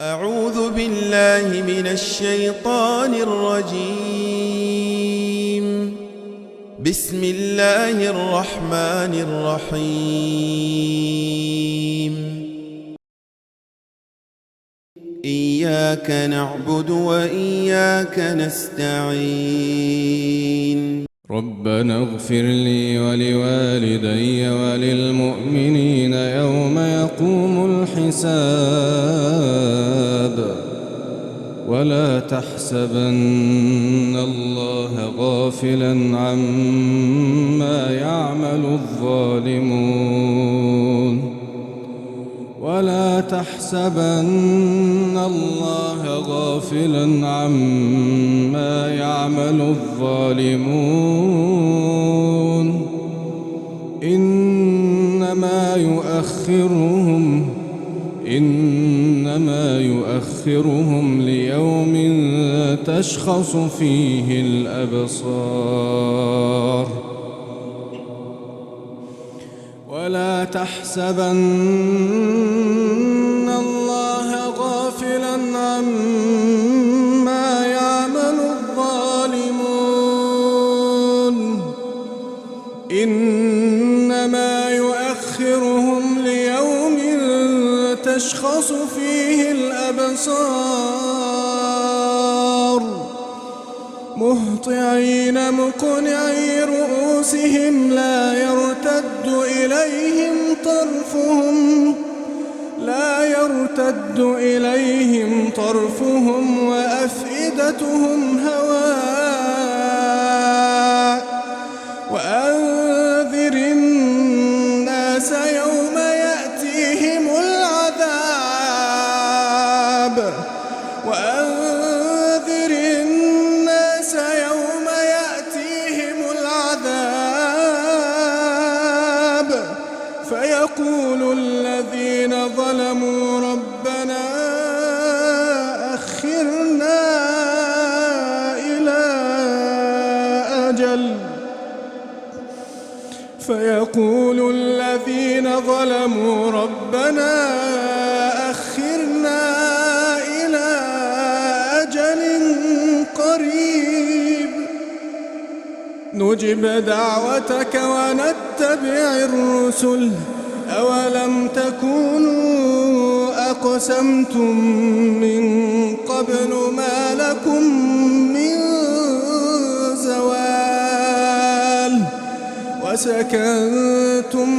أعوذ بالله من الشيطان الرجيم. بسم الله الرحمن الرحيم. إياك نعبد وإياك نستعين. ربنا اغفر لي ولوالدي وللمؤمنين يوم يقوم الحساب ولا تحسبن الله غافلا عما يعمل الظالمون ولا تحسبن الله غافلا عما يعمل الظالمون إنما يؤخرهم ليوم تشخص فيه الأبصار ولا تحسبن الله غافلا عما يعمل الظالمون إنما يؤخرهم ليوم تشخص فيه الأبصار مهطعين مقنعي رؤوسهم لا يرتد إليهم طرفهم وأفئدتهم هواء وأنذر الناس يوم يأتيهم العذاب فيقول الذين ظلموا ربنا أخرنا إلى أجل قريب نجب دعوتك ونتبع الرسل أولم تكونوا أقسمتم من قبل ما لكم من زوال وسكنتم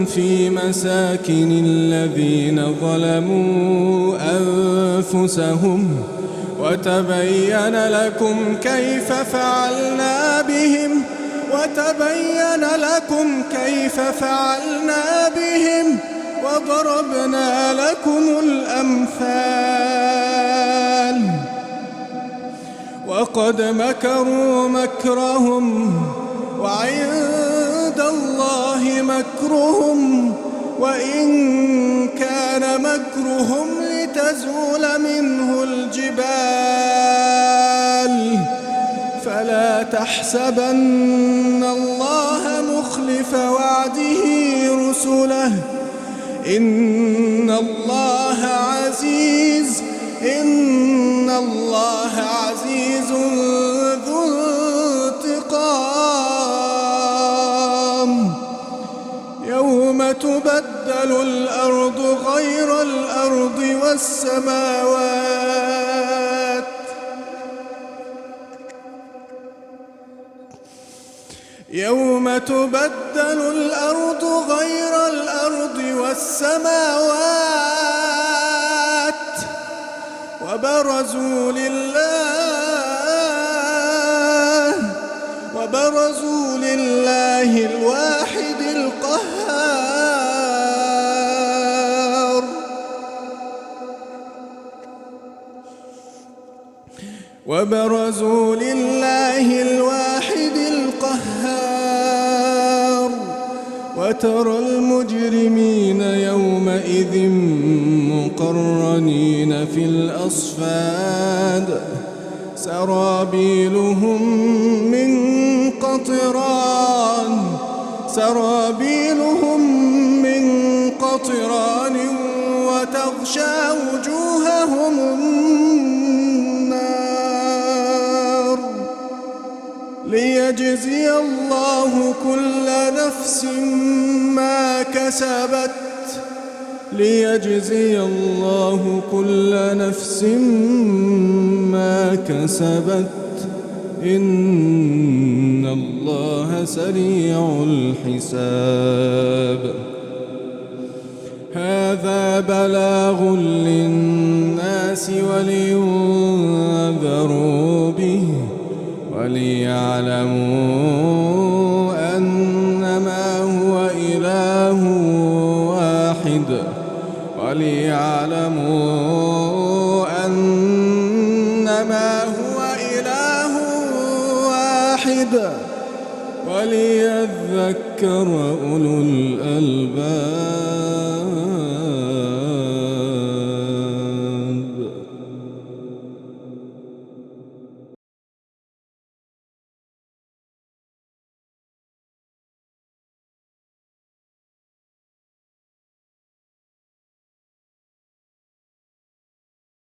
في مساكن الذين ظلموا أنفسهم وتبين لكم كيف فعلنا بهم وضربنا لكم الأمثال وقد مكروا مكرهم وعند الله مكرهم وإن كان مكرهم لتزول منه الجبال فلا تحسبن الله مخلف وعده رسله إن الله عزيز ذو انتقام يوم تبدل الأرض غير الأرض والسماوات وبرزوا لله الواحد القهار وترى المجرمين يومئذ مقرنين في الأصفاد سرابيلهم من قطران سرابيلهم من قطران وتغشى وجوههم النار ليجزي الله كل نفس ما كسبت إن الله سريع الحساب هذا بلاغ للناس ولينذروا به وليعلموا أنما هو إله واحد وليذكر أولو الألباب.